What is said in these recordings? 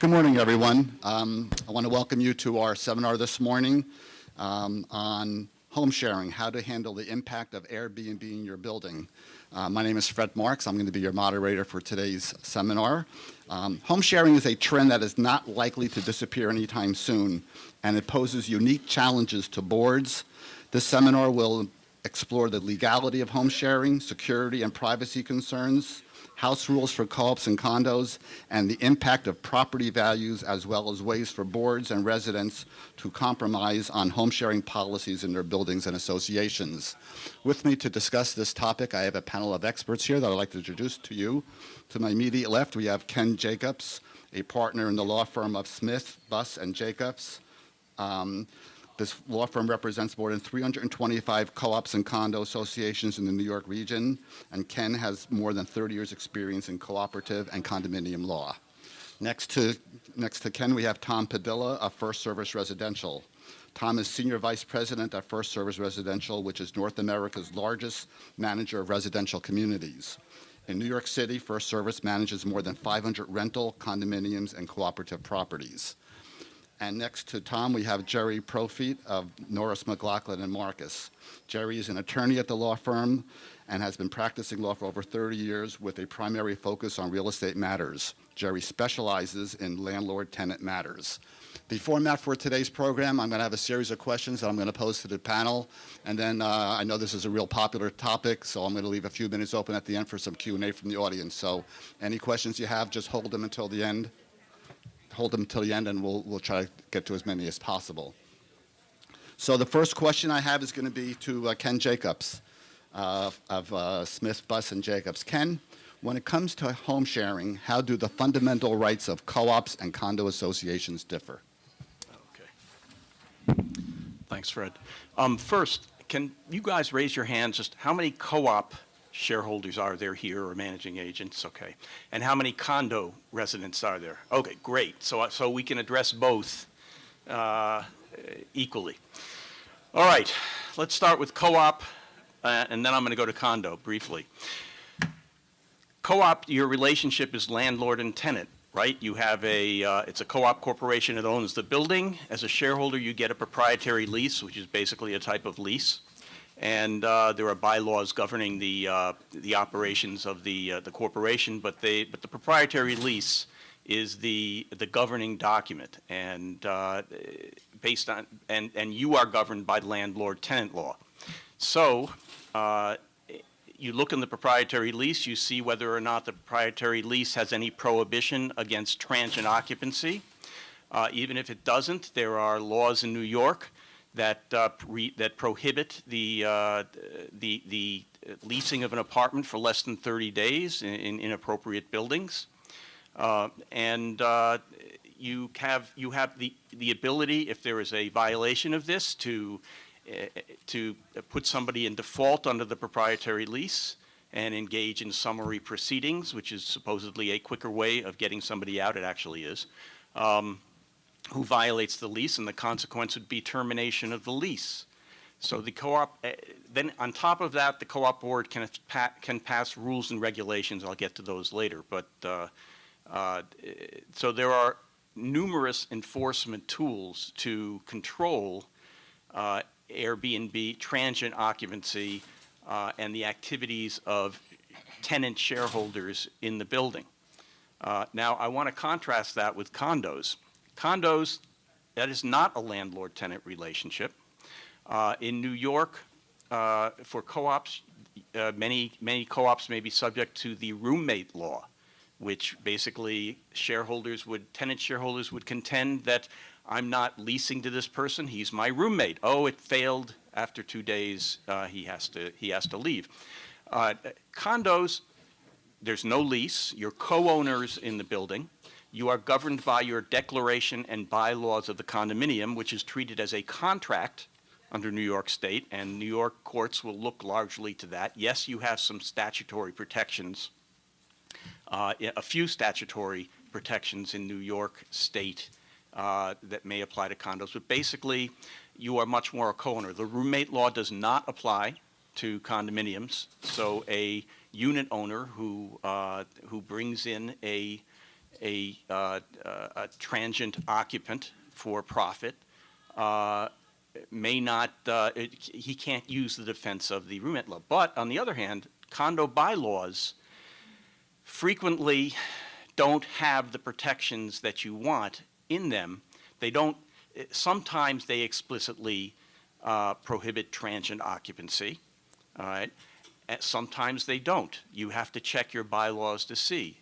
Good morning, everyone. I want to welcome you to our seminar this morning on home sharing, how to handle the impact of Airbnb in your building. My name is Fred Marks. I'm going to be your moderator for today's seminar. Home sharing is a trend that is not likely to disappear anytime soon, and it poses unique challenges to boards. This seminar will explore the legality of home sharing, security and privacy concerns, house rules for co-ops and condos, and the impact of property values, as well as ways for boards and residents to compromise on home sharing policies in their buildings and associations. With me to discuss this topic, I have a panel of experts here that I'd like to introduce to you. To my immediate left, we have Ken Jacobs, a partner in the law firm of Smith, Buss, and Jacobs. This law firm represents more than 325 co-ops and condo associations in the New York region, and Ken has more than 30 years' experience in cooperative and condominium law. Next to Ken, we have Tom Padilla of First Service Residential. Tom is Senior Vice President at First Service Residential, which is North America's largest manager of residential communities. In New York City, First Service manages more than 500 rental, condominiums, and cooperative properties. And next to Tom, we have Jerry Profit of Norris, McLaughlin, and Marcus. Jerry is an attorney at the law firm and has been practicing law for over 30 years with a primary focus on real estate matters. Jerry specializes in landlord-tenant matters. The format for today's program, I'm going to have a series of questions that I'm going to pose to the panel, and then I know this is a real popular topic, so I'm going to leave a few minutes open at the end for some Q&A from the audience. So any questions you have, just hold them until the end. Hold them until the end, and we'll try to get to as many as possible. So the first question I have is going to be to Ken Jacobs of Smith, Buss, and Jacobs. Ken, when it comes to home sharing, how do the fundamental rights of co-ops and condo associations differ? Okay. Thanks, Fred. First, can you guys raise your hands? Just how many co-op shareholders are there here, or managing agents? Okay. And how many condo residents are there? Okay, great. So we can address both equally. All right, let's start with co-op, and then I'm going to go to condo briefly. Co-op, your relationship is landlord and tenant, right? You have it's a co-op corporation that owns the building. As a shareholder, you get a proprietary lease, which is basically a type of lease. And there are bylaws governing the operations of the corporation, but the proprietary lease is the governing document, and based on and you are governed by landlord-tenant law. So you look in the proprietary lease, you see whether or not the proprietary lease has any prohibition against transient occupancy. Even if it doesn't, there are laws in New York that prohibit the leasing of an apartment for less than 30 days in inappropriate buildings, and you have the ability, if there is a violation of this, to put somebody in default under the proprietary lease and engage in summary proceedings, which is supposedly a quicker way of getting somebody out. It actually is. Who violates the lease, and the consequence would be termination of the lease. So the co-op, then on top of that, the co-op board can pass rules and regulations. I'll get to those later. But so there are numerous enforcement tools to control Airbnb, transient occupancy, and the activities of tenant shareholders in the building. Now, I want to contrast that with condos. Condos, that is not a landlord-tenant relationship. In New York, for co-ops, many co-ops may be subject to the roommate law, which basically tenant shareholders would contend that I'm not leasing to this person, he's my roommate. Oh, it failed after 2 days, he has to leave. Condos, there's no lease, you're co-owners in the building. You are governed by your declaration and bylaws of the condominium, which is treated as a contract under New York State, and New York courts will look largely to that. Yes, you have some statutory protections, a few statutory protections in New York State that may apply to condos, but basically you are much more a co-owner. The roommate law does not apply to condominiums, so a unit owner who brings in a transient occupant for profit may not, he can't use the defense of the roommate law. But on the other hand, condo bylaws frequently don't have the protections that you want in them. They don't, sometimes they explicitly prohibit transient occupancy, all right? And sometimes they don't. You have to check your bylaws to see.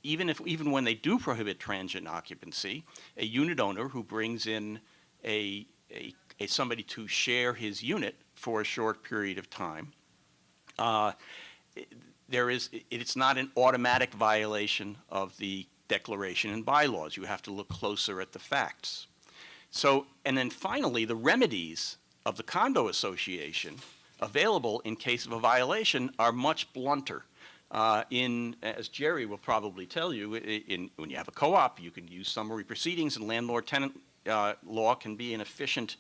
Even when they do prohibit transient occupancy, a unit owner who brings in somebody to share his unit for a short period of time, it's not an automatic violation of the declaration and bylaws. You have to look closer at the facts. So, and then finally, the remedies of the condo association available in case of a violation are much blunter. As Jerry will probably tell you, when you have a co-op, you can use summary proceedings, and landlord-tenant law can be an efficient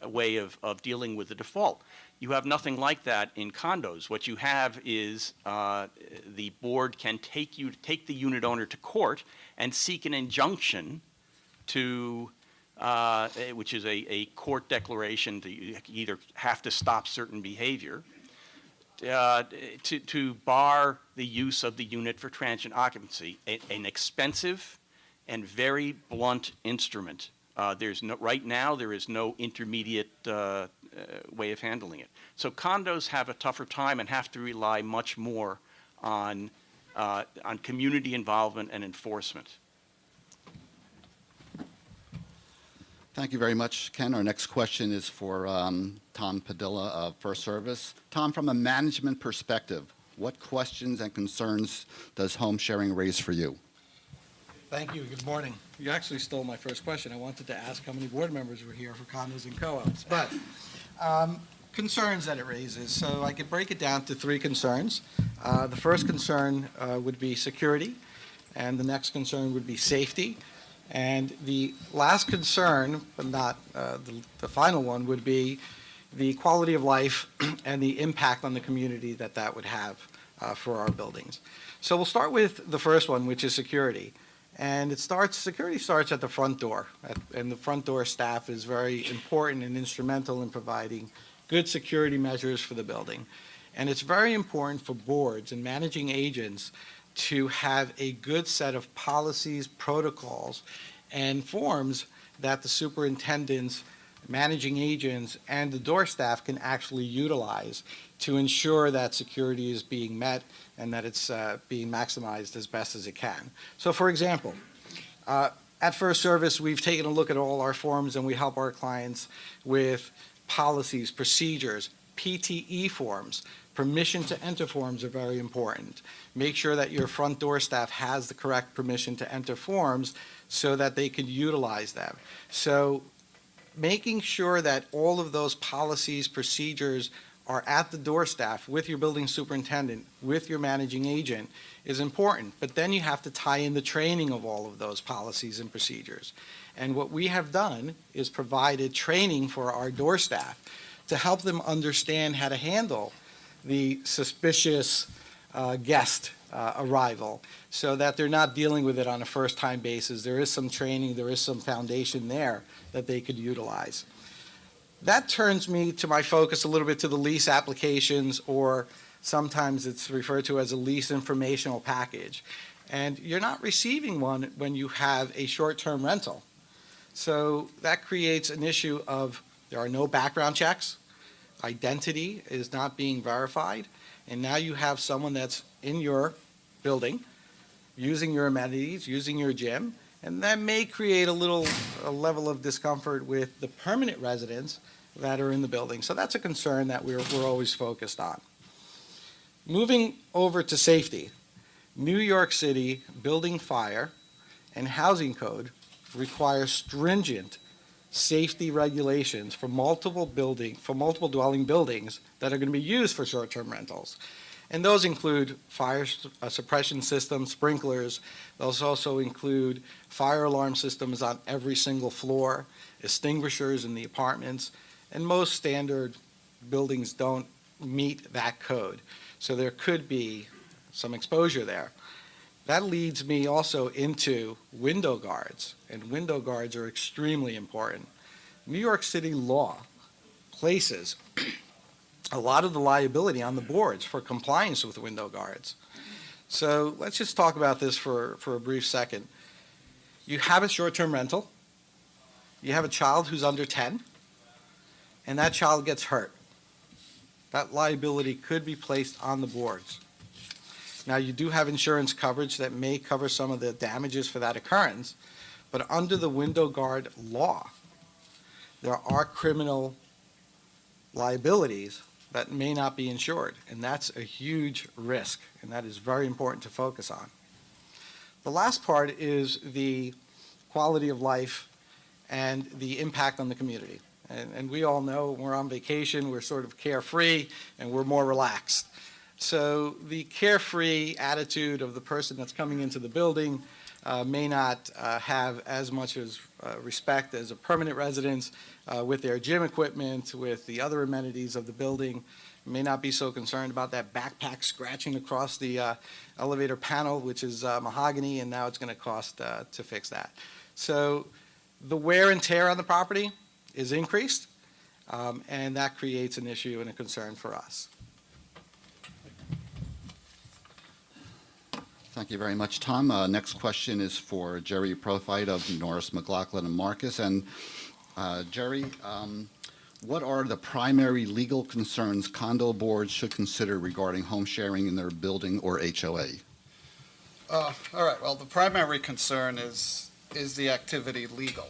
way of dealing with the default. You have nothing like that in condos. What you have is the board can take the unit owner to court and seek an injunction to, which is a court declaration to either have to stop certain behavior, to bar the use of the unit for transient occupancy, an expensive and very blunt instrument. Right now, there is no intermediate way of handling it. So condos have a tougher time and have to rely much more on community involvement and enforcement. Thank you very much, Ken. Our next question is for Tom Padilla of First Service. Tom, from a management perspective, what questions and concerns does home sharing raise for you? Thank you. Good morning. You actually stole my first question. I wanted to ask how many board members were here for condos and co-ops. But concerns that it raises. So I could break it down to three concerns. The first concern would be security, and the next concern would be safety. And the last concern, but not the final one, would be the quality of life and the impact on the community that would have for our buildings. So we'll start with the first one, which is security. And security starts at the front door, and the front door staff is very important and instrumental in providing good security measures for the building. And it's very important for boards and managing agents to have a good set of policies, protocols, and forms that the superintendents, managing agents, and the door staff can actually utilize to ensure that security is being met and that it's being maximized as best as it can. So for example, at First Service, we've taken a look at all our forms and we help our clients with policies, procedures, PTE forms. Permission to enter forms are very important. Make sure that your front door staff has the correct permission to enter forms so that they can utilize them. So making sure that all of those policies, procedures are at the door staff with your building superintendent, with your managing agent is important. But then you have to tie in the training of all of those policies and procedures. And what we have done is provided training for our door staff to help them understand how to handle the suspicious guest arrival so that they're not dealing with it on a first-time basis. There is some training, there is some foundation there that they could utilize. That turns me to my focus a little bit to the lease applications, or sometimes it's referred to as a lease informational package. And you're not receiving one when you have a short-term rental. So that creates an issue of there are no background checks, identity is not being verified, and now you have someone that's in your building using your amenities, using your gym, and that may create a level of discomfort with the permanent residents that are in the building. So that's a concern that we're always focused on. Moving over to safety, New York City Building, Fire, and Housing Code require stringent safety regulations for multiple dwelling buildings that are going to be used for short-term rentals. And those include fire suppression systems, sprinklers. Those also include fire alarm systems on every single floor, extinguishers in the apartments, and most standard buildings don't meet that code. So there could be some exposure there. That leads me also into window guards, and window guards are extremely important. New York City law places a lot of the liability on the boards for compliance with window guards. So let's just talk about this for a brief second. You have a short-term rental, you have a child who's under 10, and that child gets hurt. That liability could be placed on the boards. Now, you do have insurance coverage that may cover some of the damages for that occurrence, but under the window guard law, there are criminal liabilities that may not be insured, and that's a huge risk, and that is very important to focus on. The last part is the quality of life and the impact on the community. And we all know when we're on vacation, we're sort of carefree and we're more relaxed. So the carefree attitude of the person that's coming into the building may not have as much as respect as a permanent resident with their gym equipment, with the other amenities of the building, may not be so concerned about that backpack scratching across the elevator panel, which is mahogany, and now it's going to cost to fix that. So the wear and tear on the property is increased, and that creates an issue and a concern for us. Thank you very much, Tom. Next question is for Jerry Profite of Norris, McLaughlin, and Marcus. And Jerry, what are the primary legal concerns condo boards should consider regarding home sharing in their building or HOA? All right, well, the primary concern is the activity legal?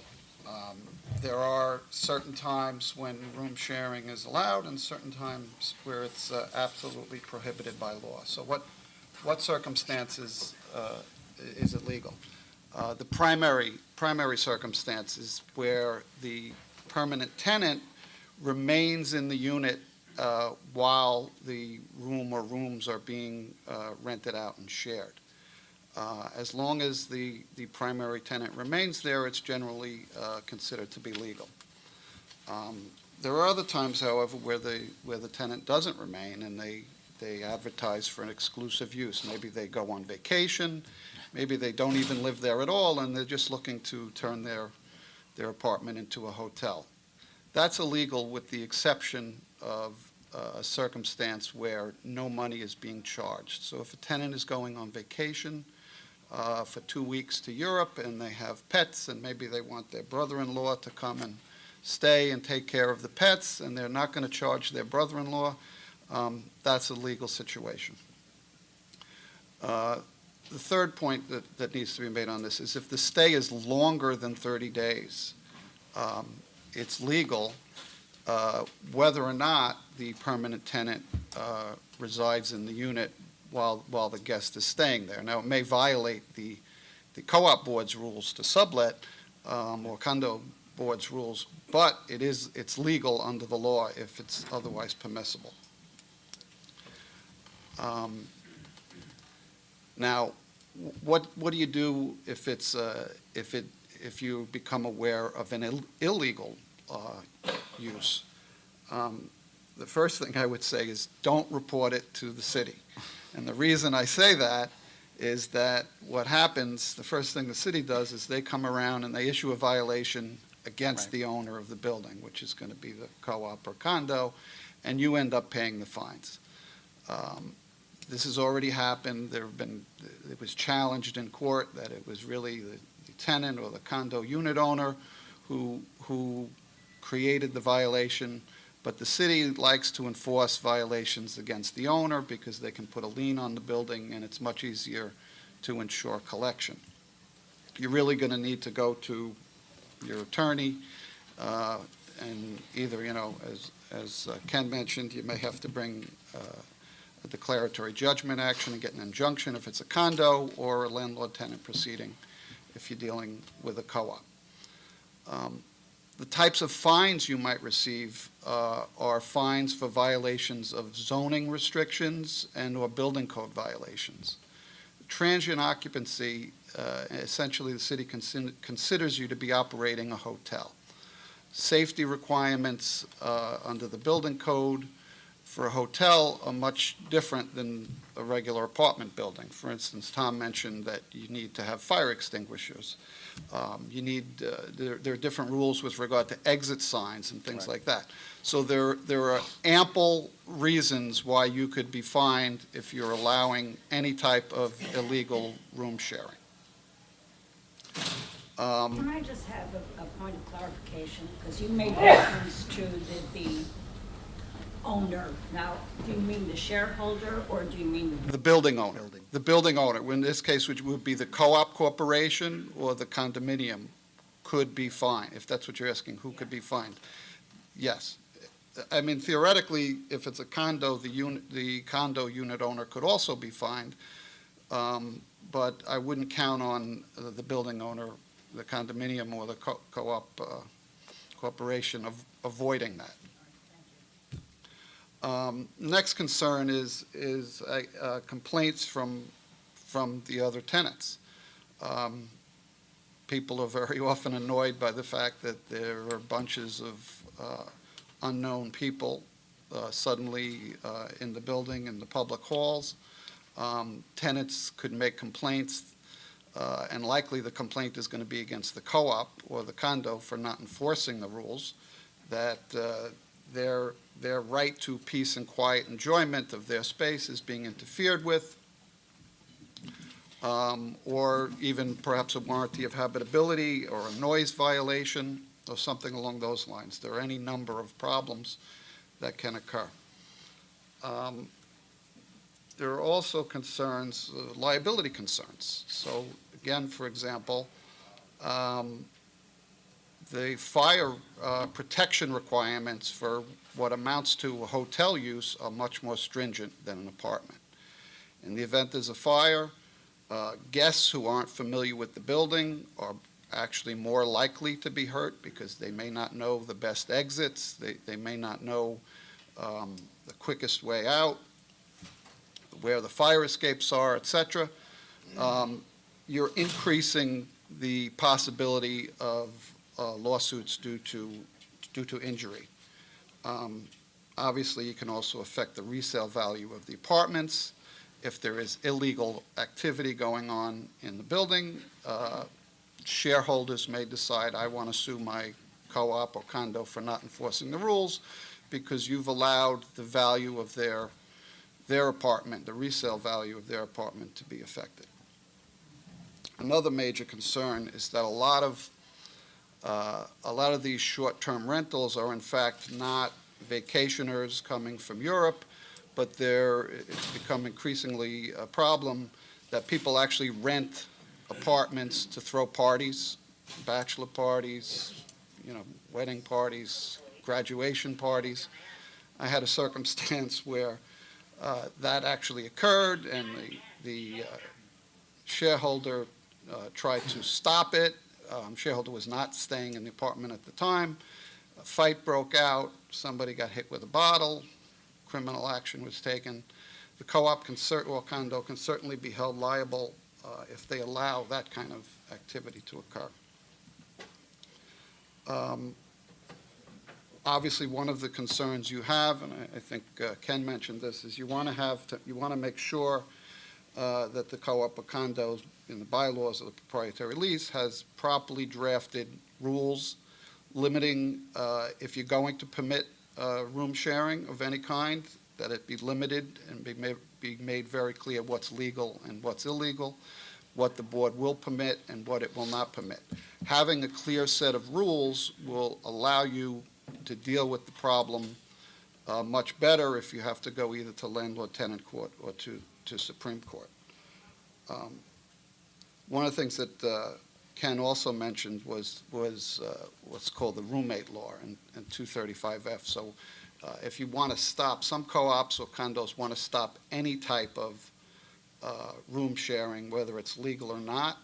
There are certain times when room sharing is allowed and certain times where it's absolutely prohibited by law. So what circumstances is it legal? The primary circumstance is where the permanent tenant remains in the unit while the room or rooms are being rented out and shared. As long as the primary tenant remains there, it's generally considered to be legal. There are other times, however, where the tenant doesn't remain and they advertise for an exclusive use. Maybe they go on vacation, maybe they don't even live there at all, and they're just looking to turn their apartment into a hotel. That's illegal with the exception of a circumstance where no money is being charged. So if a tenant is going on vacation for 2 weeks to Europe and they have pets and maybe they want their brother-in-law to come and stay and take care of the pets and they're not going to charge their brother-in-law, that's a legal situation. The third point that needs to be made on this is if the stay is longer than 30 days, it's legal whether or not the permanent tenant resides in the unit while the guest is staying there. Now, it may violate the co-op board's rules to sublet or condo board's rules, but it's legal under the law if it's otherwise permissible. Now, what do you do if you become aware of an illegal use? The first thing I would say is don't report it to the city. And the reason I say that is that what happens, the first thing the city does is they come around and they issue a violation against the owner of the building, which is going to be the co-op or condo, and you end up paying the fines. This has already happened. It was challenged in court that it was really the tenant or the condo unit owner who created the violation, but the city likes to enforce violations against the owner because they can put a lien on the building and it's much easier to ensure collection. You're really going to need to go to your attorney and either, as Ken mentioned, you may have to bring a declaratory judgment action and get an injunction if it's a condo, or a landlord-tenant proceeding if you're dealing with a co-op. The types of fines you might receive are fines for violations of zoning restrictions and or building code violations. Transient occupancy, essentially the city considers you to be operating a hotel. Safety requirements under the building code for a hotel are much different than a regular apartment building. For instance, Tom mentioned that you need to have fire extinguishers. You need, there are different rules with regard to exit signs and things like that. So there are ample reasons why you could be fined if you're allowing any type of illegal room sharing. Can I just have a point of clarification? Because you made reference to the owner. Now, do you mean the shareholder, or do you mean The building owner. The building owner, in this case, which would be the co-op corporation or the condominium, could be fined, if that's what you're asking, who could be fined? Yes. I mean, theoretically, if it's a condo, the condo unit owner could also be fined, but I wouldn't count on the building owner, the condominium, or the co-op corporation of avoiding that. Next concern is complaints from the other tenants. People are very often annoyed by the fact that there are bunches of unknown people suddenly in the building, in the public halls. Tenants could make complaints, and likely the complaint is going to be against the co-op or the condo for not enforcing the rules, that their right to peace and quiet enjoyment of their space is being interfered with, or even perhaps a warranty of habitability or a noise violation or something along those lines. There are any number of problems that can occur. There are also concerns, liability concerns. So again, for example, the fire protection requirements for what amounts to hotel use are much more stringent than an apartment. In the event there's a fire, guests who aren't familiar with the building are actually more likely to be hurt because they may not know the best exits, they may not know the quickest way out, where the fire escapes are, etc. You're increasing the possibility of lawsuits due to injury. Obviously, you can also affect the resale value of the apartments. If there is illegal activity going on in the building, shareholders may decide, I want to sue my co-op or condo for not enforcing the rules because you've allowed the value of their apartment, the resale value of their apartment, to be affected. Another major concern is that a lot of these short-term rentals are in fact not vacationers coming from Europe, but it's become increasingly a problem that people actually rent apartments to throw parties, bachelor parties, wedding parties, graduation parties. I had a circumstance where that actually occurred, and the shareholder tried to stop it. Shareholder was not staying in the apartment at the time. A fight broke out. Somebody got hit with a bottle. Criminal action was taken. The co-op or condo can certainly be held liable if they allow that kind of activity to occur. Obviously, one of the concerns you have, and I think Ken mentioned this, is you want to make sure that the co-op or condos in the bylaws of the proprietary lease has properly drafted rules limiting, if you're going to permit room sharing of any kind, that it be limited and be made very clear what's legal and what's illegal, what the board will permit and what it will not permit. Having a clear set of rules will allow you to deal with the problem much better if you have to go either to landlord-tenant court or to Supreme Court. One of the things that Ken also mentioned was what's called the roommate law in 235F. So if you want to stop, some co-ops or condos want to stop any type of room sharing, whether it's legal or not.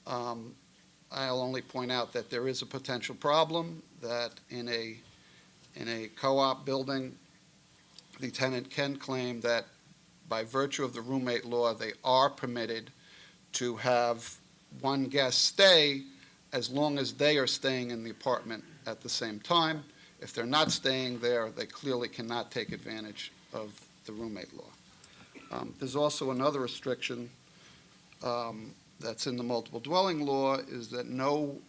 I'll only point out that there is a potential problem that in a co-op building, the tenant can claim that by virtue of the roommate law, they are permitted to have one guest stay as long as they are staying in the apartment at the same time. If they're not staying there, they clearly cannot take advantage of the roommate law. There's also another restriction that's in the multiple dwelling law, is that no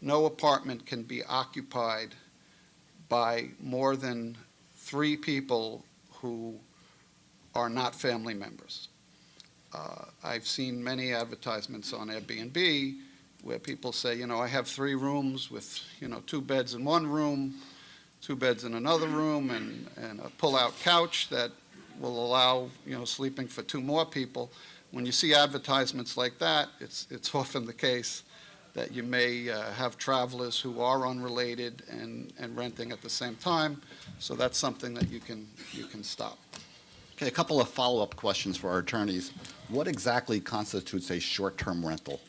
apartment can be occupied by more than 3 people who are not family members. I've seen many advertisements on Airbnb where people say, I have 3 rooms with, 2 beds in one room, 2 beds in another room, and a pull-out couch that will allow, sleeping for 2 more people. When you see advertisements like that, it's often the case that you may have travelers who are unrelated and renting at the same time. So that's something that you can stop. Okay, a couple of follow-up questions for our attorneys. What exactly constitutes a short-term rental?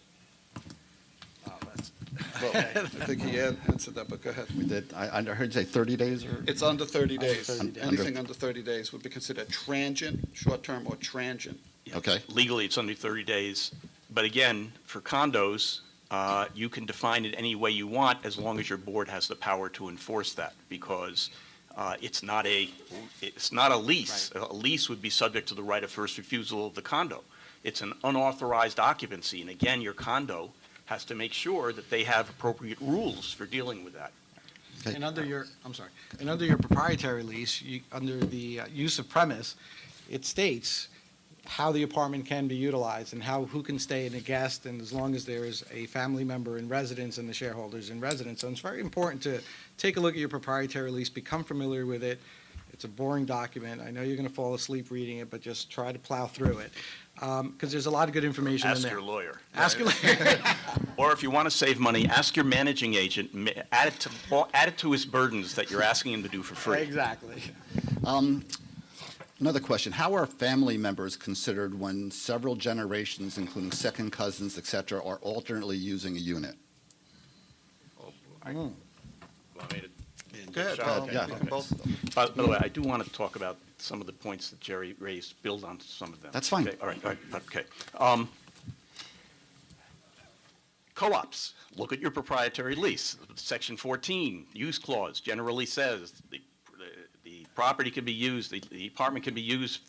Well, I think he answered that, but go ahead. We did, I heard you say 30 days or? It's under 30 Under days. 30 days. Anything under 30 days would be considered transient, short-term, or transient. Yeah. Okay. Legally, it's under 30 days. But again, for condos, you can define it any way you want as long as your board has the power to enforce that, because it's not a lease. Right. A lease would be subject to the right of first refusal of the condo. It's an unauthorized occupancy, and again, your condo has to make sure that they have appropriate rules for dealing with that. Okay. And under your, I'm sorry, and under your proprietary lease, under the use of premise, it states how the apartment can be utilized and who can stay in a guest, and as long as there is a family member in residence and the shareholders in residence. So it's very important to take a look at your proprietary lease, become familiar with it. It's a boring document. I know you're going to fall asleep reading it, but just try to plow through it, because there's a lot of good information in Ask there. your lawyer. Ask your lawyer. Or if you want to save money, ask your managing agent, add it to his burdens that you're asking him to do for free. Exactly. Another question, how are family members considered when several generations, including second cousins, et cetera, are alternately using a unit? Want me to- Go ahead. Yeah. We can both. By the way, I do want to talk about some of the points that Jerry raised, build on some of them. That's fine. Okay, all right, okay. Co-ops, look at your proprietary lease. Section 14, use clause, generally says the property can be used, the apartment can be used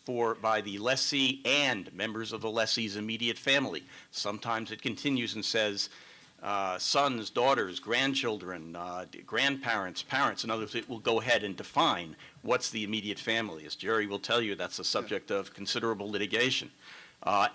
by the lessee and members of the lessee's immediate family. Sometimes it continues and says sons, daughters, grandchildren, grandparents, parents. In other words, it will go ahead and define what's the immediate family. As Jerry will tell you, that's the subject of considerable litigation.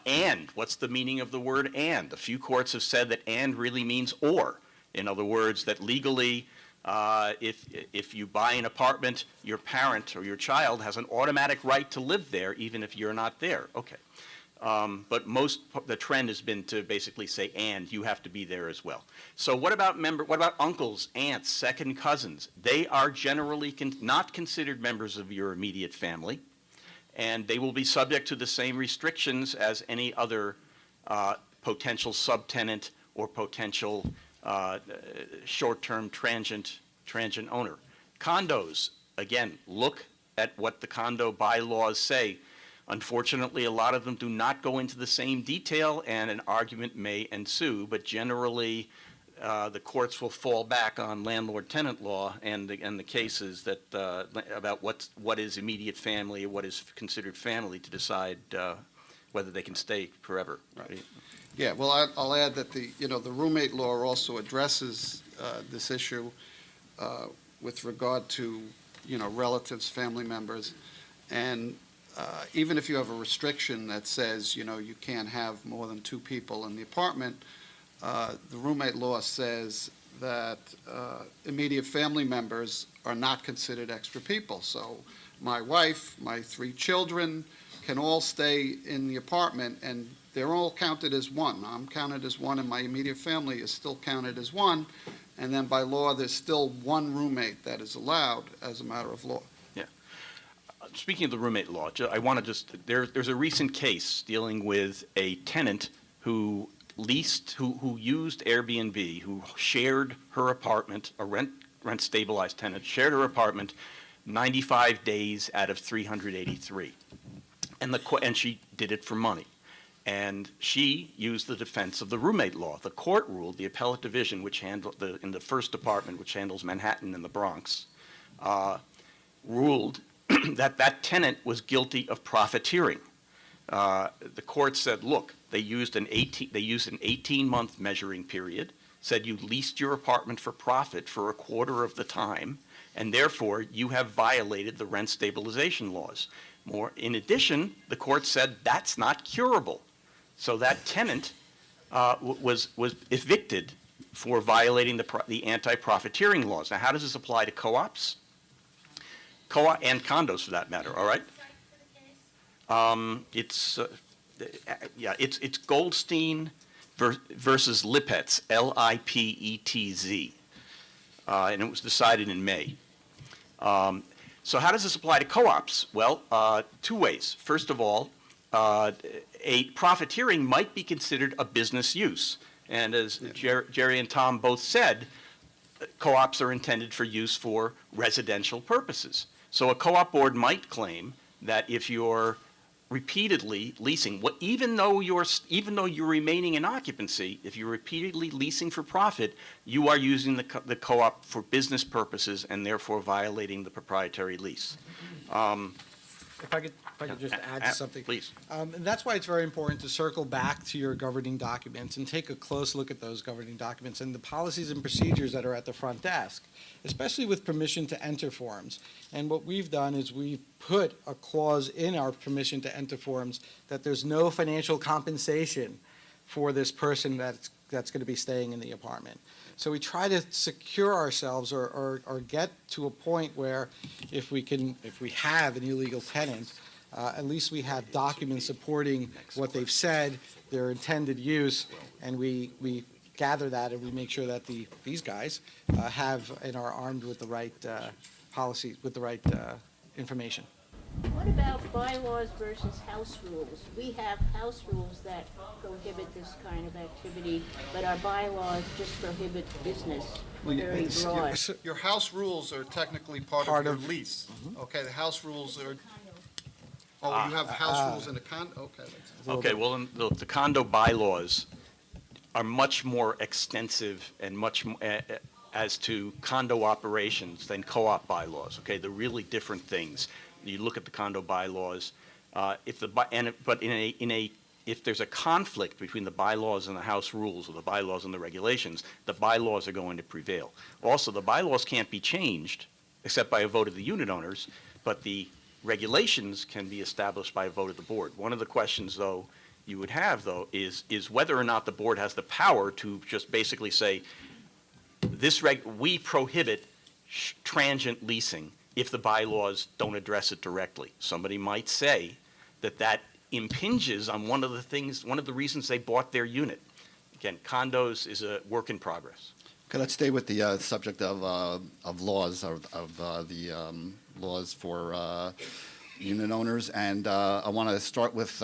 And, what's the meaning of the word and? A few courts have said that and really means or. In other words, that legally, if you buy an apartment, your parent or your child has an automatic right to live there, even if you're not there. Okay. But the trend has been to basically say, and you have to be there as well. So what about uncles, aunts, second cousins? They are generally not considered members of your immediate family, and they will be subject to the same restrictions as any other potential subtenant or potential short-term transient owner. Condos, again, look at what the condo bylaws say. Unfortunately, a lot of them do not go into the same detail, and an argument may ensue, but generally, the courts will fall back on landlord-tenant law and the cases that about what is immediate family, what is considered family, to decide whether they can stay forever. Right. Yeah, well, I'll add that the roommate law also addresses this issue with regard to, relatives, family members, and even if you have a restriction that says, you can't have more than 2 people in the apartment, the roommate law says that immediate family members are not considered extra people. So my wife, my 3 children can all stay in the apartment, and they're all counted as one. I'm counted as one, and my immediate family is still counted as one. And then by law, there's still one roommate that is allowed as a matter of law. Speaking of the roommate law, I want to there's a recent case dealing with a tenant who used Airbnb, who shared her apartment, a rent-stabilized tenant, shared her apartment 95 days out of 383. And she did it for money. And she used the defense of the roommate law. The court ruled, the appellate division, which handled in the first department, which handles Manhattan and the Bronx, ruled that tenant was guilty of profiteering. The court said, look, they used an 18-month measuring period, said you leased your apartment for profit for a quarter of the time, and therefore you have violated the rent stabilization laws. In addition, the court said that's not curable. So that tenant was evicted for violating the anti-profiteering laws. Now, how does this apply to co-ops? Co-op and condos, for that matter. All right. It's Goldstein versus Lipetz, Lipetz, and it was decided in May. So how does this apply to co-ops? Well, two ways. First of all, a profiteering might be considered a business use. And as Jerry and Tom both said, co-ops are intended for use for residential purposes. So a co-op board might claim that if you're repeatedly leasing, even though you're remaining in occupancy, if you're repeatedly leasing for profit, you are using the co-op for business purposes and therefore violating the proprietary lease. If I could just add to something. Please. And that's why it's very important to circle back to your governing documents and take a close look at those governing documents and the policies and procedures that are at the front desk, especially with permission to enter forms. And what we've done is we've put a clause in our permission to enter forms that there's no financial compensation for this person that's going to be staying in the apartment. So we try to secure ourselves or get to a point where if we have an illegal tenant, at least we have documents supporting what they've said, their intended use, and we gather that and we make sure that these guys have and are armed with the right policies, with the right information. What about bylaws versus house rules? We have house rules that prohibit this kind of activity, but our bylaws just prohibit business, very broad. Your house rules are technically part of your lease. Okay, the house rules are, you have house rules in the condo, okay. Okay, well, the condo bylaws are much more extensive and much as to condo operations than co-op bylaws. Okay, they're really different things. You look at the condo bylaws, if there's a conflict between the bylaws and the house rules or the bylaws and the regulations, the bylaws are going to prevail. Also, the bylaws can't be changed except by a vote of the unit owners, but the regulations can be established by a vote of the board. One of the questions, though, you would have, though, is whether or not the board has the power to just basically say, we prohibit transient leasing if the bylaws don't address it directly. Somebody might say that impinges on one of the reasons they bought their unit. Again, condos is a work in progress. Okay, let's stay with the subject of laws, the laws for unit owners, and I want to start with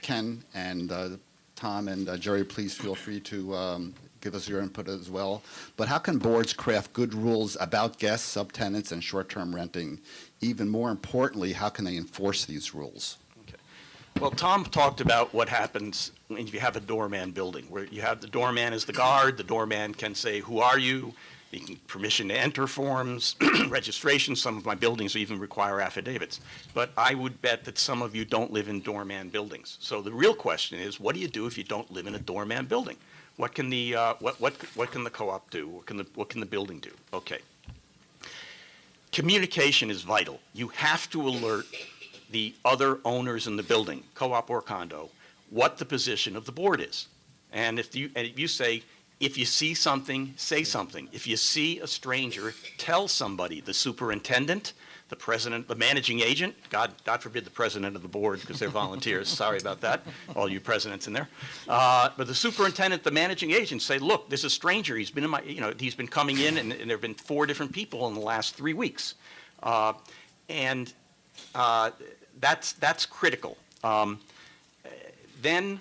Ken and Tom and Jerry. Please feel free to give us your input as well. But how can boards craft good rules about guests, subtenants, and short-term renting? Even more importantly, how can they enforce these rules? Okay. Well, Tom talked about what happens if you have a doorman building, where you have the doorman as the guard. The doorman can say, "Who are you?" He can permission to enter forms, registration. Some of my buildings even require affidavits. But I would bet that some of you don't live in doorman buildings. So the real question is, what do you do if you don't live in a doorman building? What can the what can the co-op do? What can the building do? Okay. Communication is vital. You have to alert the other owners in the building, co-op or condo, what the position of the board is. And if you say, if you see something, say something. If you see a stranger, tell somebody, the superintendent, the president, the managing agent, God forbid the president of the board, because they're volunteers. Sorry about that, all you presidents in there. But the superintendent, the managing agent, say, look, there's a stranger. He's been he's been coming in, and there have been 4 different people in the last 3 weeks, and that's critical. Then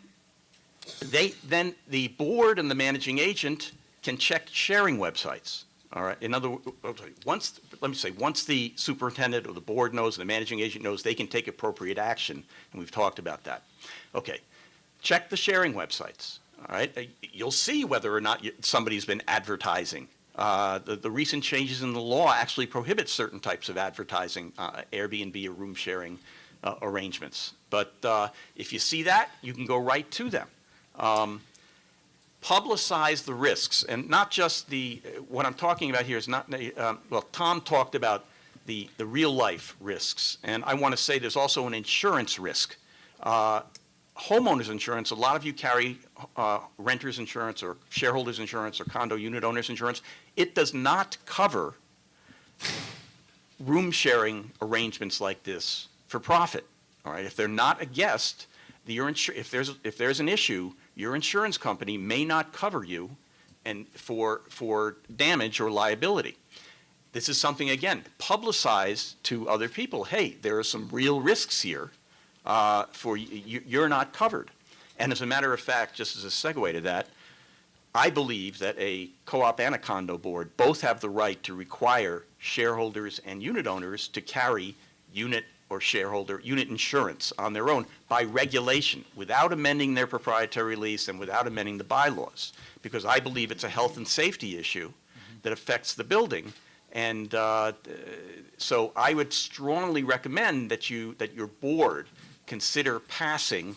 the board and the managing agent can check sharing websites. All right. In other words, once the superintendent or the board knows, the managing agent knows, they can take appropriate action, and we've talked about that. Okay. Check the sharing websites. All right. You'll see whether or not somebody's been advertising The recent changes in the law actually prohibit certain types of advertising, Airbnb or room sharing arrangements. But if you see that, you can go right to them. Publicize the risks, and not just what I'm talking about here is not, well, Tom talked about the real life risks, and I want to say there's also an insurance risk. Homeowners insurance, a lot of you carry renters insurance or shareholders insurance or condo unit owners insurance. It does not cover room sharing arrangements like this for profit. All right, if they're not a guest, if there's an issue, your insurance company may not cover you and for damage or liability. This is something, again, publicize to other people. Hey, there are some real risks here. You're not covered. And as a matter of fact, just as a segue to that, I believe that a co-op and a condo board both have the right to require shareholders and unit owners to carry unit or shareholder unit insurance on their own by regulation, without amending their proprietary lease and without amending the bylaws, because I believe it's a health and safety issue that affects the building. And so I would strongly recommend that your board consider passing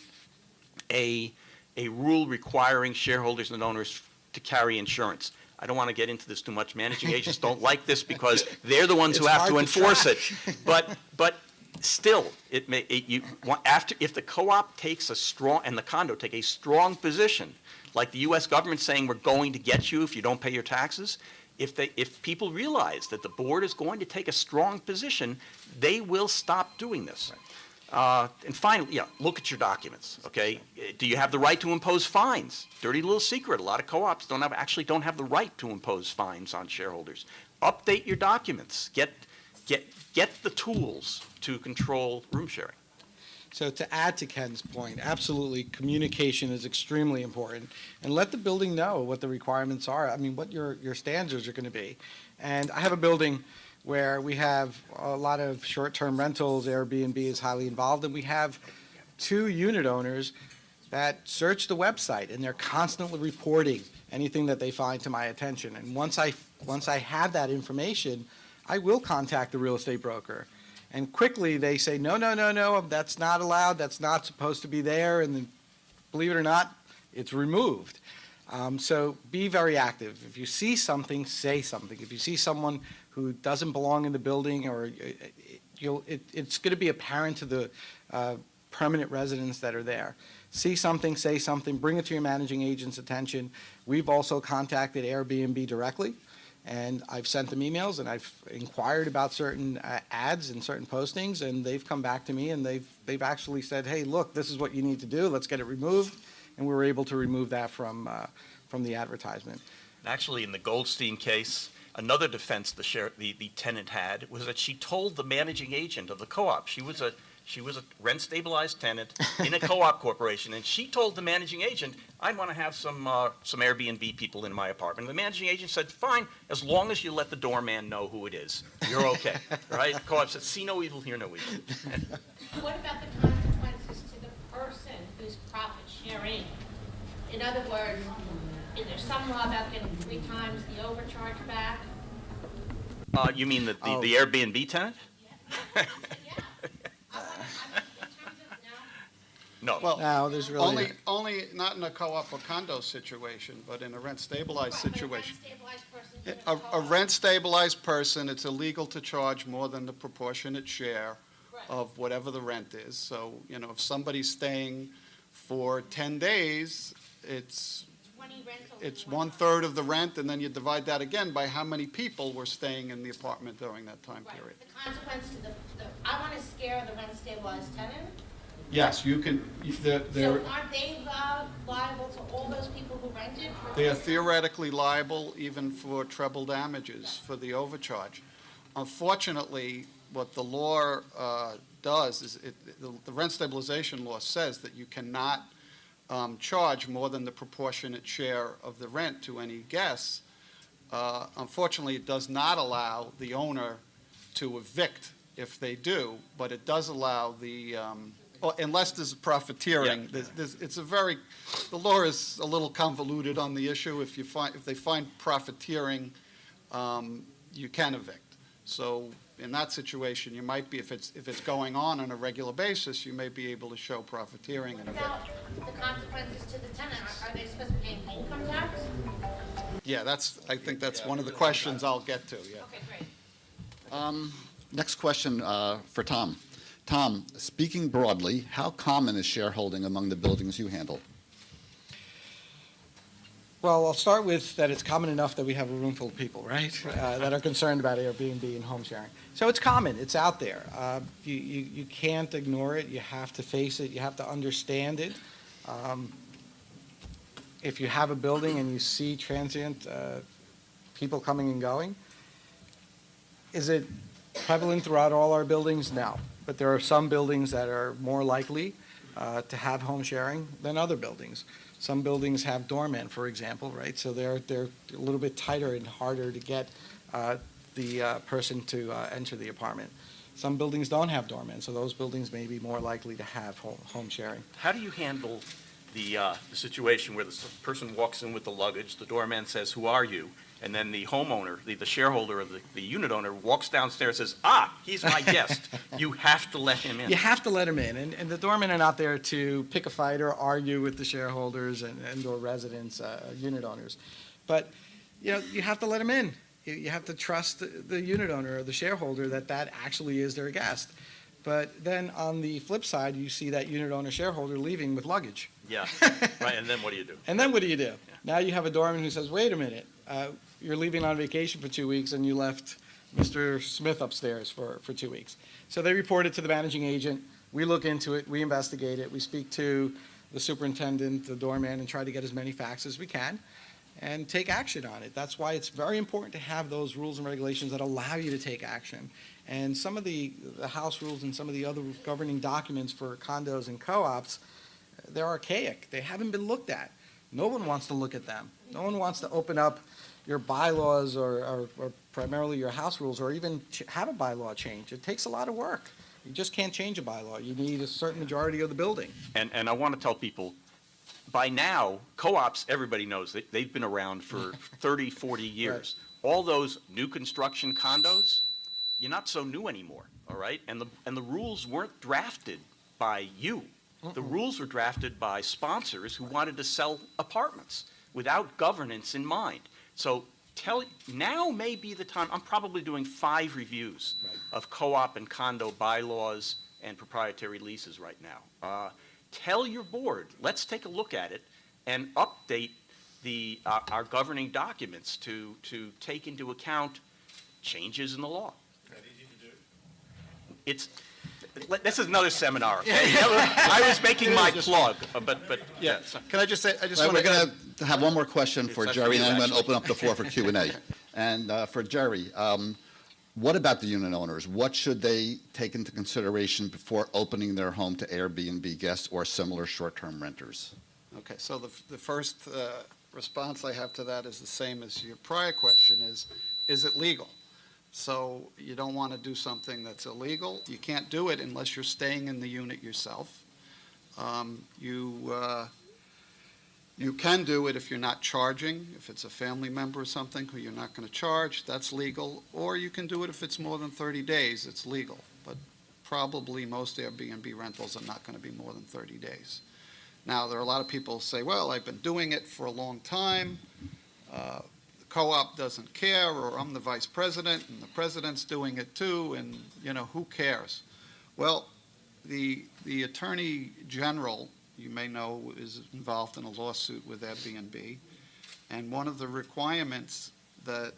a rule requiring shareholders and owners to carry insurance. I don't want to get into this too much. Managing agents don't like this because they're the ones who have to enforce it. But still, if the co-op takes a strong, and the condo take a strong position, like the U.S. government saying we're going to get you if you don't pay your taxes, if people realize that the board is going to take a strong position, they will stop doing this. And finally, look at your documents, okay? Do you have the right to impose fines? Dirty little secret, a lot of co-ops actually don't have the right to impose fines on shareholders. Update your documents. Get the tools to control room sharing. So to add to Ken's point, absolutely, communication is extremely important. And let the building know what the requirements are. I mean, what your standards are going to be. And I have a building where we have a lot of short-term rentals. Airbnb is highly involved, and we have 2 unit owners that search the website, and they're constantly reporting anything that they find to my attention. And once I have that information, I will contact the real estate broker. And quickly they say, no, that's not allowed, that's not supposed to be there, and then, believe it or not, it's removed. So be very active. If you see something, say something. If you see someone who doesn't belong in the building, or it's going to be apparent to the permanent residents that are there. See something, say something, bring it to your managing agent's attention. We've also contacted Airbnb directly, and I've sent them emails, and I've inquired about certain ads and certain postings, and they've come back to me, and they've actually said, hey, look, this is what you need to do, let's get it removed, and we were able to remove that from the advertisement. Actually, in the Goldstein case, another defense the tenant had was that she told the managing agent of the co-op. She was a rent-stabilized tenant in a co-op corporation, and she told the managing agent, I want to have some Airbnb people in my apartment. And the managing agent said, fine, as long as you let the doorman know who it is. You're okay, right? The co-op said, see no evil, hear no evil. What about the consequences to the person who's profit sharing? In other words, is there some law about getting 3 times the overcharge back? You mean the Airbnb tenant? Yeah. No. Well, No, there's really only not in a co-op or condo situation, but in a rent-stabilized situation. A rent-stabilized person, it's illegal to charge more than the proportionate share of whatever the rent is. So, if somebody's staying for 10 days, it's 1/3 of the rent, and then you divide that again by how many people were staying in the apartment during that time period. The consequence to I want to scare the rent-stabilized tenant. Yes, you can, So aren't they liable to all those people who rented? they are theoretically liable even for treble damages for the overcharge. Unfortunately, what the law does is, the rent stabilization law says that you cannot charge more than the proportionate share of the rent to any guests. Unfortunately, it does not allow the owner to evict if they do, but it does allow the, unless there's profiteering. Yeah. The law is a little convoluted on the issue. If they find profiteering you can evict. So in that situation, you might be, if it's going on a regular basis, you may be able to show profiteering and What evict. about the consequences to the tenant? Are they supposed to be paying income tax? Yeah, I think that's one of the questions I'll get to, yeah. Okay, great. Next question for Tom. Tom, speaking broadly, how common is shareholding among the buildings you handle? Well, I'll start with that it's common enough that we have a room full of people, right? That are concerned about Airbnb and home sharing. So it's common, it's out there. You can't ignore it, you have to face it, you have to understand it. If you have a building and you see transient people coming and going, is it prevalent throughout all our buildings? No. But there are some buildings that are more likely to have home sharing than other buildings. Some buildings have doormen, for example, right? So they're a little bit tighter and harder to get the person to enter the apartment. Some buildings don't have doormen, so those buildings may be more likely to have home sharing. How do you handle the situation where the person walks in with the luggage, the doorman says, "Who are you?" And then the homeowner, the shareholder of the unit owner, walks downstairs and says, he's my guest. You have to let him in. You have to let them in, and the doormen are not there to pick a fight or argue with the shareholders and/or residents, unit owners. But, you have to let them in. You have to trust the unit owner or the shareholder that actually is their guest. But then on the flip side, you see that unit owner shareholder leaving with luggage. Yeah, right, and then what do you do? And then what do? Now you have a doorman who says, wait a minute, you're leaving on vacation for 2 weeks and you left Mr. Smith upstairs for 2 weeks. So they report it to the managing agent. We look into it, we investigate it, we speak to the superintendent, the doorman, and try to get as many facts as we can and take action on it. That's why it's very important to have those rules and regulations that allow you to take action. And some of the house rules and some of the other governing documents for condos and co-ops, they're archaic. They haven't been looked at. No one wants to look at them. No one wants to open up your bylaws or primarily your house rules or even have a bylaw change. It takes a lot of work. You just can't change a bylaw. You need a certain majority of the building. And I want to tell people, by now, co-ops, everybody knows, they've been around for 30, 40 years. Right. All those new construction condos, you're not so new anymore, all right? And the rules weren't drafted by you. The rules were drafted by sponsors who wanted to sell apartments without governance in mind. So now may be the time. I'm probably doing 5 reviews of co-op and condo bylaws and proprietary leases right now. Tell your board, let's take a look at it and update our governing documents to take into account changes in the law. This is another seminar. Okay? I was making my plug, but Yeah, can I just say, I just We're want to going to have one more question for It's Jerry, and then I'm going to actually. open up the floor for Q&A. And for Jerry, what about the unit owners? What should they take into consideration before opening their home to Airbnb guests or similar short-term renters? Okay, so the first response I have to that is the same as your prior question is it legal? So you don't want to do something that's illegal. You can't do it unless you're staying in the unit yourself. You can do it if you're not charging, if it's a family member or something who you're not going to charge, that's legal. Or you can do it if it's more than 30 days, it's legal. But probably most Airbnb rentals are not going to be more than 30 days. Now, there are a lot of people who say, well, I've been doing it for a long time. The co-op doesn't care, or I'm the vice president and the president's doing it too, and, who cares? Well, the Attorney General, you may know, is involved in a lawsuit with Airbnb, and one of the requirements that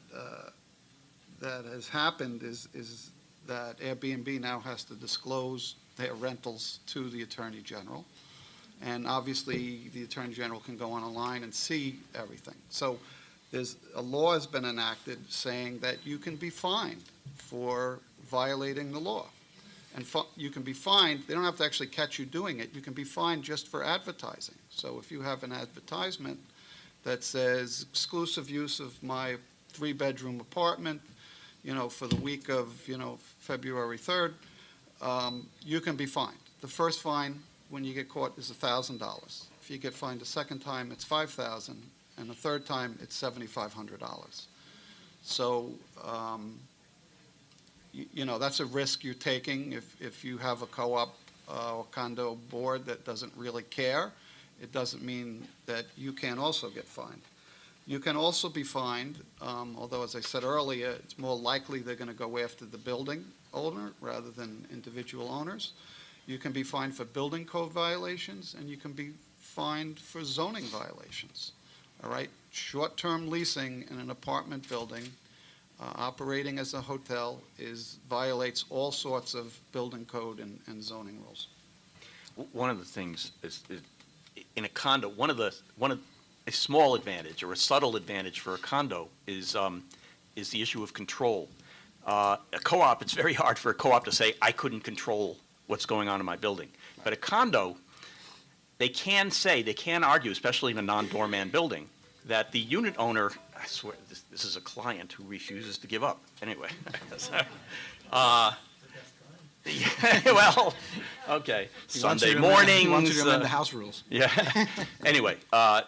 has happened is that Airbnb now has to disclose their rentals to the Attorney General, and obviously the Attorney General can go online and see everything. So a law has been enacted saying that you can be fined for violating the law. And you can be fined, they don't have to actually catch you doing it, you can be fined just for advertising. So if you have an advertisement that says exclusive use of my 3-bedroom apartment, for the week of, February 3rd, you can be fined. The first fine, when you get caught, is $1,000. If you get fined a second time, it's $5,000, and the third time, it's $7,500. So, you know, that's a risk you're taking if you have a co-op or condo board that doesn't really care. It doesn't mean that you can't also get fined. You can also be fined, although, as I said earlier, it's more likely they're going to go after the building owner rather than individual owners. You can be fined for building code violations, and you can be fined for zoning violations. All right? Short-term leasing in an apartment building, operating as a hotel, violates all sorts of building code and zoning rules. One of the things is in a condo, a small advantage or a subtle advantage for a condo is the issue of control. A co-op, it's very hard for a co-op to say, I couldn't control what's going on in my building. But a condo, they can argue, especially in a non-doorman building, that the unit owner, I swear, this is a client who refuses to give up. Anyway. Well, okay. Sunday mornings. He wants you to amend the house rules. Yeah. Anyway, a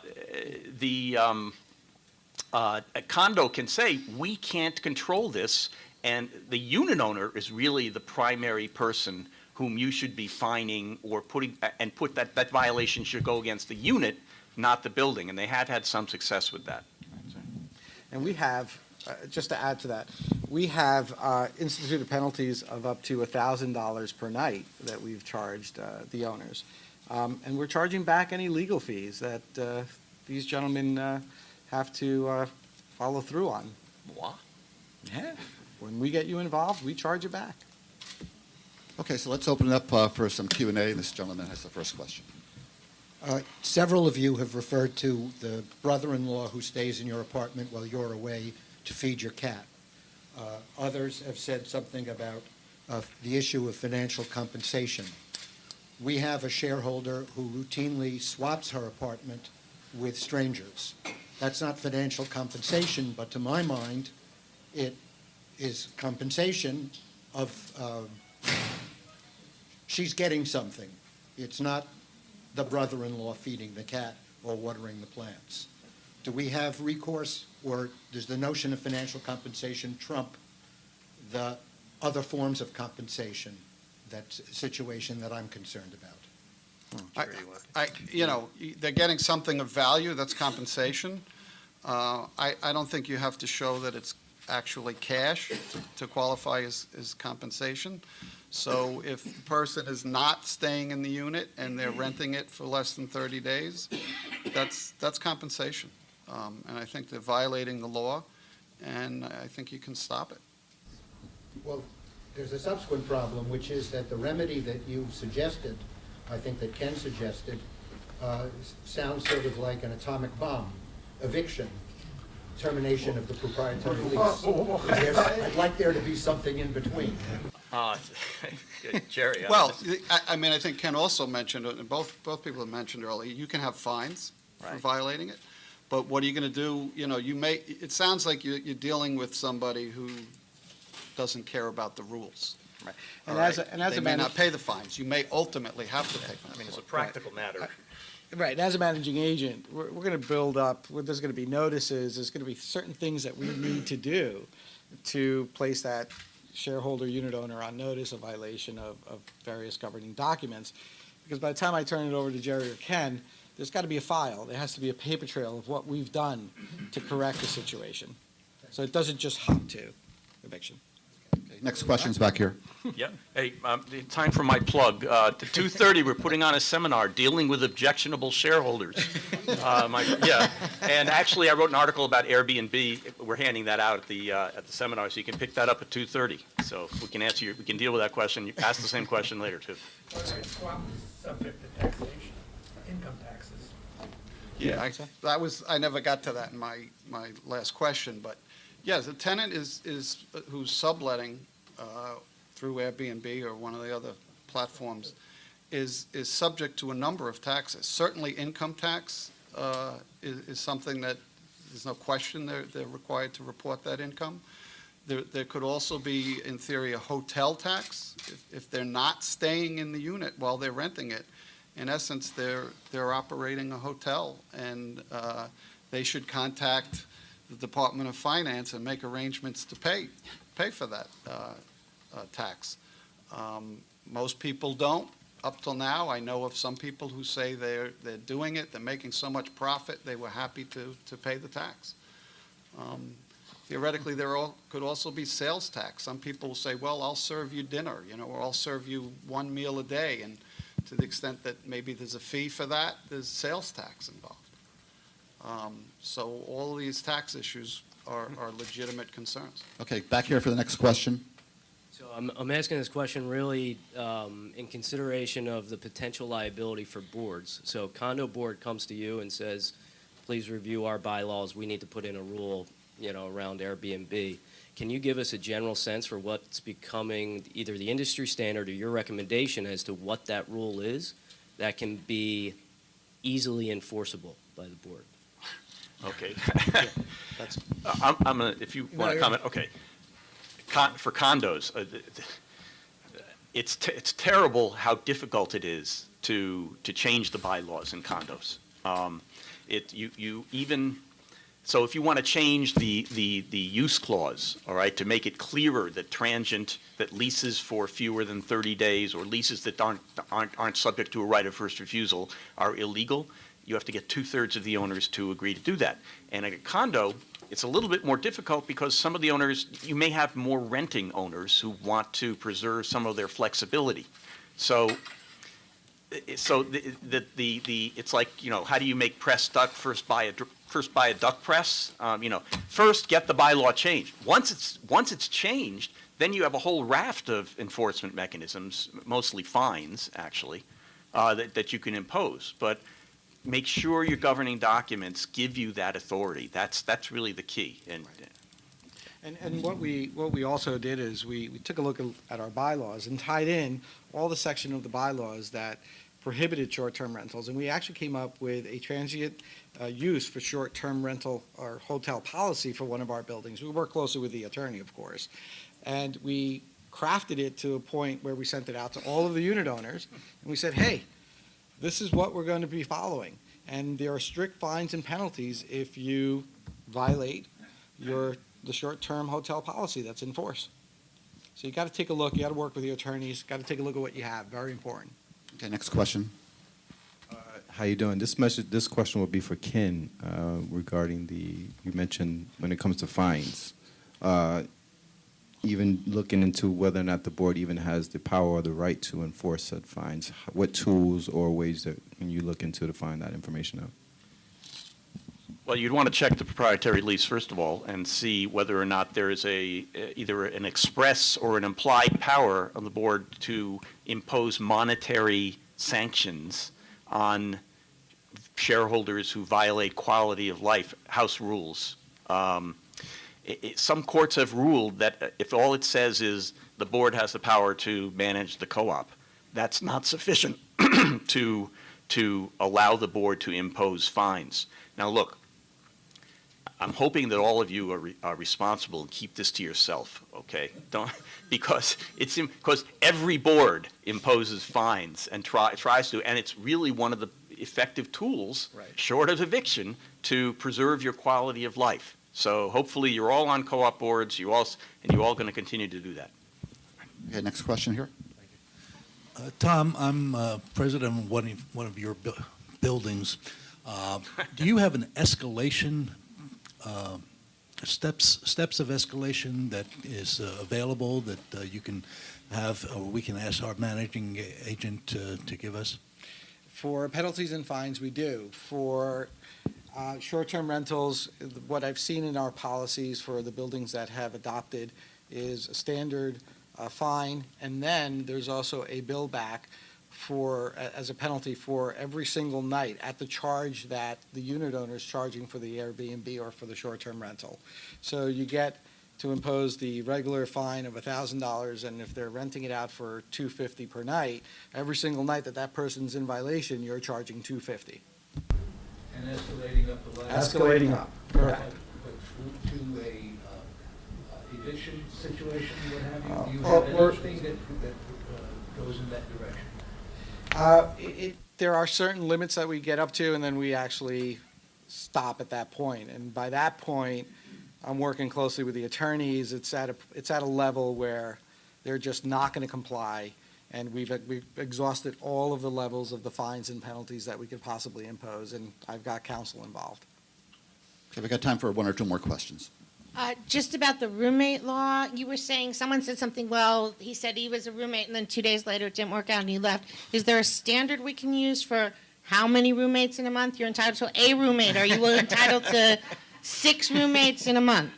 condo can say, we can't control this, and the unit owner is really the primary person whom you should be fining or that violation should go against the unit, not the building, and they have had some success with that. And we have, just to add to that, we have instituted penalties of up to $1,000 per night that we've charged the owners. And we're charging back any legal fees that these gentlemen have to follow through on. What? Yeah. When we get you involved, we charge you back. Okay, so let's open it up for some Q&A. This gentleman has the first question. Several of you have referred to the brother-in-law who stays in your apartment while you're away to feed your cat. Others have said something about the issue of financial compensation. We have a shareholder who routinely swaps her apartment with strangers. That's not financial compensation, but to my mind, it is compensation of she's getting something. It's not the brother-in-law feeding the cat or watering the plants. Do we have recourse, or does the notion of financial compensation trump the other forms of compensation, that situation that I'm concerned about? You know, they're getting something of value, that's compensation. I don't think you have to show that it's actually cash to qualify as compensation. So if the person is not staying in the unit and they're renting it for less than 30 days, that's compensation. And I think they're violating the law, and I think you can stop it. Well, there's a subsequent problem, which is that the remedy that you've suggested, I think that Ken suggested, sounds sort of like an atomic bomb: eviction, termination of the proprietary lease. I'd like there to be something in between. Jerry. Well, I mean, I think Ken also mentioned, and both people have mentioned earlier, you can have fines for Right. violating it. But what are you going to do? You know, it sounds like you're dealing with somebody who doesn't care about the rules. Right. All And right? as They a may manage- not pay the fines. You may ultimately have to pay them. I mean, it's a practical matter. Right, as a managing agent, we're going to build up, there's going to be notices, there's going to be certain things that we need to do to place that shareholder unit owner on notice of violation of various governing documents. Because by the time I turn it over to Jerry or Ken, there's got to be a file. There has to be a paper trail of what we've done to correct the situation. So it doesn't just hop to eviction. Okay, next question's back here. Yeah. Hey, time for my plug. At 2:30, we're putting on a seminar dealing with objectionable shareholders. Yeah. And actually, I wrote an article about Airbnb. We're handing that out at the seminar, so you can pick that up at 2:30. So we can deal with that question. You ask the same question later, too. Swap is subject to taxation, income taxes. Yeah, I never got to that in my last question, but yes, the tenant who's subletting through Airbnb or one of the other platforms is subject to a number of taxes. Certainly, income tax is something that there's no question they're required to report that income. There could also be, in theory, a hotel tax if they're not staying in the unit while they're renting it. In essence, they're operating a hotel, and they should contact the Department of Finance and make arrangements to pay for that tax. Most people don't. Up till now, I know of some people who say they're doing it, they're making so much profit, they were happy to pay the tax. Theoretically, could also be sales tax. Some people will say, well, I'll serve you dinner, or I'll serve you one meal a day, and to the extent that maybe there's a fee for that, there's sales tax involved. So all these tax issues are legitimate concerns. Okay, back here for the next question. So I'm asking this question really in consideration of the potential liability for boards. So condo board comes to you and says, please review our bylaws. We need to put in a rule, around Airbnb. Can you give us a general sense for what's becoming either the industry standard or your recommendation as to what that rule is that can be easily enforceable by the board? Okay. That's I'm gonna, if you want to comment, okay. For condos, it's terrible how difficult it is to change the bylaws in condos. So if you want to change the use clause, all right, to make it clearer that leases for fewer than 30 days or leases that aren't subject to a right of first refusal are illegal, you have to get 2/3 of the owners to agree to do that. And a condo, it's a little bit more difficult because some of the owners, you may have more renting owners who want to preserve some of their flexibility. So it's like, how do you make pressed duck? First buy a duck press. First get the bylaw changed. Once it's changed, then you have a whole raft of enforcement mechanisms, mostly fines, actually, that you can impose. But make sure your governing documents give you that authority. That's really the key. And what we also did is we took a look at our bylaws and tied in all the section of the bylaws that prohibited short-term rentals, and we actually came up with a transient use for short-term rental or hotel policy for one of our buildings. We worked closely with the attorney, of course, and we crafted it to a point where we sent it out to all of the unit owners, and we said, hey, this is what we're going to be following, and there are strict fines and penalties if you violate the short-term hotel policy that's in force. So you got to take a look, you got to work with the attorneys, got to take a look at what you have, very important. Okay, next question. How you doing? This question will be for Ken regarding you mentioned when it comes to fines, even looking into whether or not the board even has the power or the right to enforce said fines. What tools or ways that can you look into to find that information out? Well, you'd want to check the proprietary lease, first of all, and see whether or not there is either an express or an implied power on the board to impose monetary sanctions on shareholders who violate quality of life, house rules. Some courts have ruled that if all it says is the board has the power to manage the co-op, that's not sufficient to allow the board to impose fines. Now, look, I'm hoping that all of you are responsible and keep this to yourself, okay? Because every board imposes fines and tries to, and it's really one of the effective tools, Right. short of eviction, to preserve your quality of life. So hopefully you're all on co-op boards, you're all going to continue to do that. Okay, next question here. Tom, I'm president of one of your buildings. Do you have an escalation, steps of escalation that is available that you can have, or we can ask our managing agent to give us? For penalties and fines, we do. For short-term rentals, what I've seen in our policies for the buildings that have adopted is a standard fine, and then there's also a bill back as a penalty for every single night at the charge that the unit owner is charging for the Airbnb or for the short-term rental. So you get to impose the regular fine of $1,000, and if they're renting it out for $250 per night, every single night that person's in violation, you're charging $250. And escalating up the ladder? Escalating up, correct. But to a eviction situation, what have you? Do you Well, have anything that goes in that direction? There are certain limits that we get up to, and then we actually stop at that point. And by that point, I'm working closely with the attorneys. It's at a level where they're just not going to comply, and we've exhausted all of the levels of the fines and penalties that we could possibly impose, and I've got counsel involved. Okay, we got time for one or two more questions. Just about the roommate law, you were saying, someone said something, well, he said he was a roommate, and then 2 days later it didn't work out and he left. Is there a standard we can use for how many roommates in a month? You're entitled to a roommate. Are you entitled to 6 roommates in a month?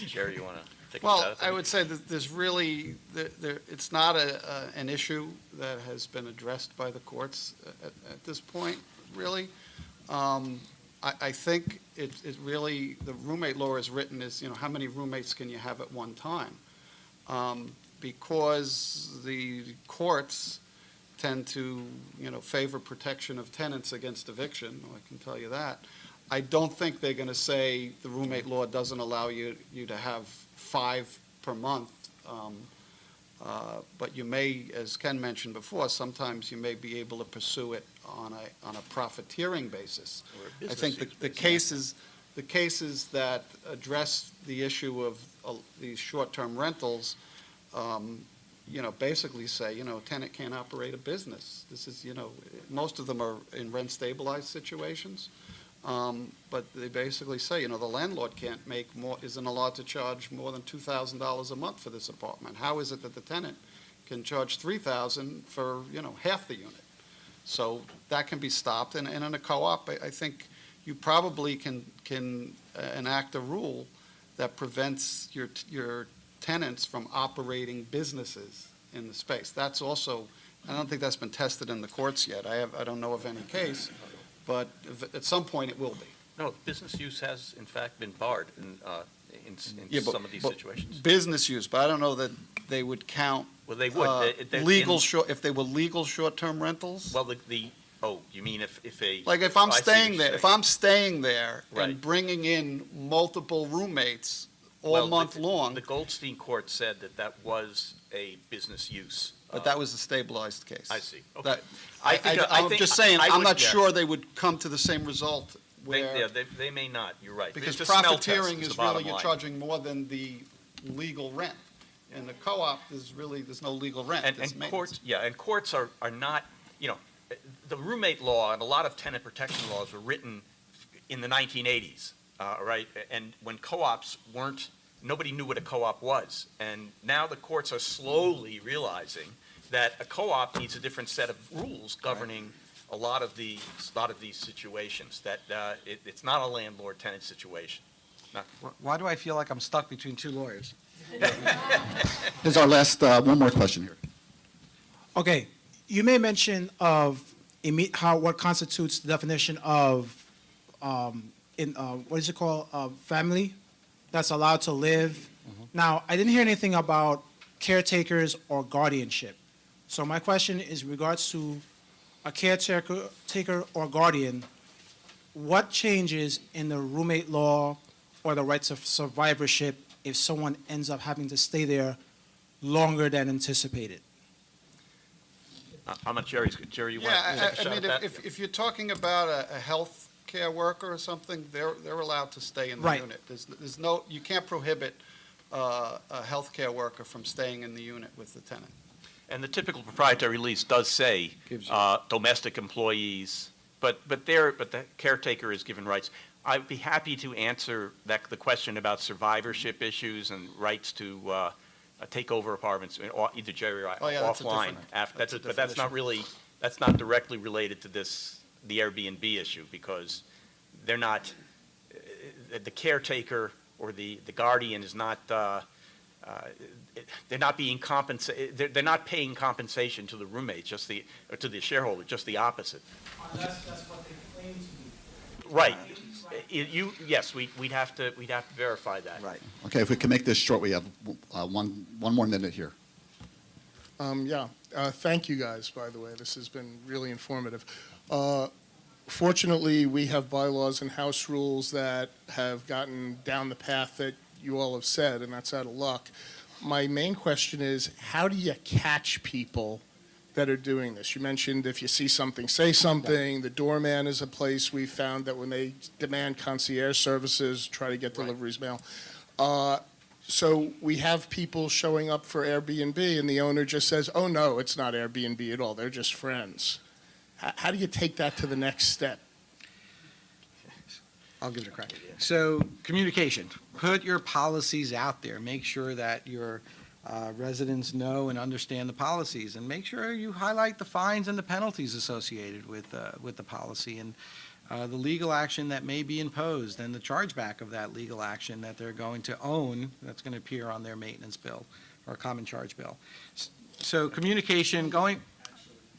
Jerry, you want to take a Well, shot at that? I would say that there's really, it's not an issue that has been addressed by the courts at this point, really. I think it really, the roommate law is written as, how many roommates can you have at one time? Because the courts tend to, favor protection of tenants against eviction, I can tell you that. I don't think they're going to say the roommate law doesn't allow you to have 5 per month. But you may, as Ken mentioned before, sometimes you may be able to pursue it on a profiteering basis. Or a I business think use the cases that address the issue of these short-term rentals, basically say, a tenant can't operate a business. This is, most of them are in rent-stabilized situations. But they basically say, the landlord isn't allowed to charge more than $2,000 a month for this apartment. How is it that the tenant can charge $3,000 for, half the unit? So that can be stopped. And in a co-op, I think you probably can enact a rule that prevents your tenants from operating businesses in the space. That's also, I don't think that's been tested in the courts yet. I don't know of any case. But at some point, it will be. No, business use has in fact been barred in Yeah, but- some of these but situations. Business use, but I don't know that they would count Well, they would. if they were legal short-term rentals. Well, you mean if a. Like if I'm I see what staying you're there, saying. if I'm staying there Right. and bringing in multiple roommates all Well, month long, The Goldstein court said that was a business use. but that was a stabilized case. I see. Okay. That- I think- I'm think- just saying, I I'm would- not yeah. sure they would come to the same result where, They may not, you're right. because It's a smell test profiteering is is the bottom really, you're line. charging more than the legal rent. In the co-op, there's no legal rent. And it's maintenance. courts are not, the roommate law and a lot of tenant protection laws were written in the 1980s, right? And when co-ops nobody knew what a co-op was. And now the courts are slowly realizing that a co-op needs a different set of rules governing a lot of these situations, that it's not a landlord-tenant situation. Why do I feel like I'm stuck between 2 lawyers? Here's our last, one more question here. Okay, you made mention of what constitutes the definition of, what is it called, family that's allowed to live. Now, I didn't hear anything about caretakers or guardianship. So my question is in regards to a caretaker or guardian, what changes in the roommate law or the rights of survivorship if someone ends up having to stay there longer than anticipated? I'm not Jerry, you want to Yeah, take a I shot at mean, that? if you're talking about a health care worker or something, they're allowed to stay in the Right. unit. There's no, you can't prohibit a health care worker from staying in the unit with the tenant. And the typical proprietary lease does say Gives you- domestic employees, but the caretaker is given rights. I'd be happy to answer the question about survivorship issues and rights to take over apartments, either Jerry or I, Oh, yeah, that's a offline. different- After, that's a but that's different not that's not directly related to the Airbnb issue, because they're not, the caretaker or the guardian is not, they're not being compensated, they're not paying compensation to the roommate, or to the shareholder, just the opposite. That's what they claim to be. Right. Yes, we'd have to verify that. Right. Okay, if we can make this short, we have one more minute here. Thank you guys, by the way. This has been really informative. Fortunately, we have bylaws and house rules that have gotten down the path that you all have said, and that's out of luck. My main question is, how do you catch people that are doing this. You mentioned if you see something, say something. The doorman is a place we found that when they demand concierge services, try to get deliveries mail. So we have people showing up for Airbnb, and the owner just says, oh, no, it's not Airbnb at all. They're just friends. How do you take that to the next step? I'll give it a crack. So, communication. Put your policies out there. Make sure that your residents know and understand the policies, and make sure you highlight the fines and the penalties associated with the policy, and the legal action that may be imposed, and the chargeback of that legal action that they're going to own, that's going to appear on their maintenance bill or common charge bill. So, communication going.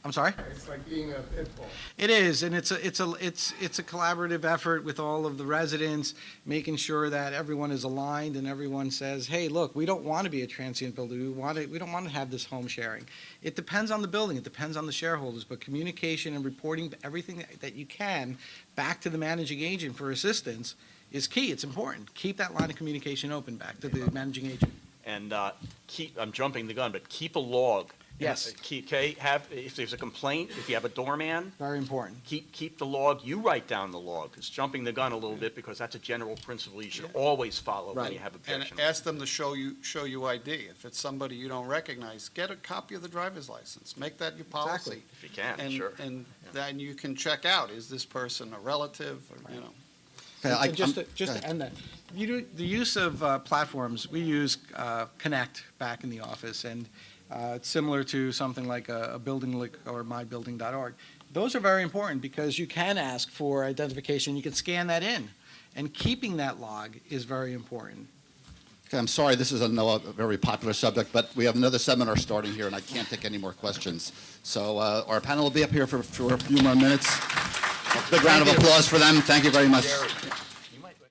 I'm sorry? It's like being a pit bull. It is, and it's a collaborative effort with all of the residents, making sure that everyone is aligned and everyone says, hey, look, we don't want to be a transient building. We don't want to have this home sharing. It depends on the building. It depends on the shareholders, but communication and reporting everything that you can back to the managing agent for assistance is key. It's important. Keep that line of communication open back to the managing agent. And I'm jumping the gun, but keep a log. Yes. Okay, if there's a complaint, if you have a doorman, Very important. keep the log, you write down the log. It's jumping the gun a little bit because that's a general principle you should always follow when you have And objections. ask them to show you ID. If it's somebody you don't recognize, get a copy of the driver's license. Make that your policy. If you can, And, sure. and then you can check out, is this person a relative, or, you know. Okay, And just go to ahead. end that, the use of platforms, we use Connect back in the office, and it's similar to something like a building or mybuilding.org. Those are very important because you can ask for identification, you can scan that in, and keeping that log is very important. Okay, I'm sorry, this is a very popular subject, but we have another seminar starting here, and I can't take any more questions. So our panel will be up here for a few more minutes. A big round of applause for them. Thank you very much.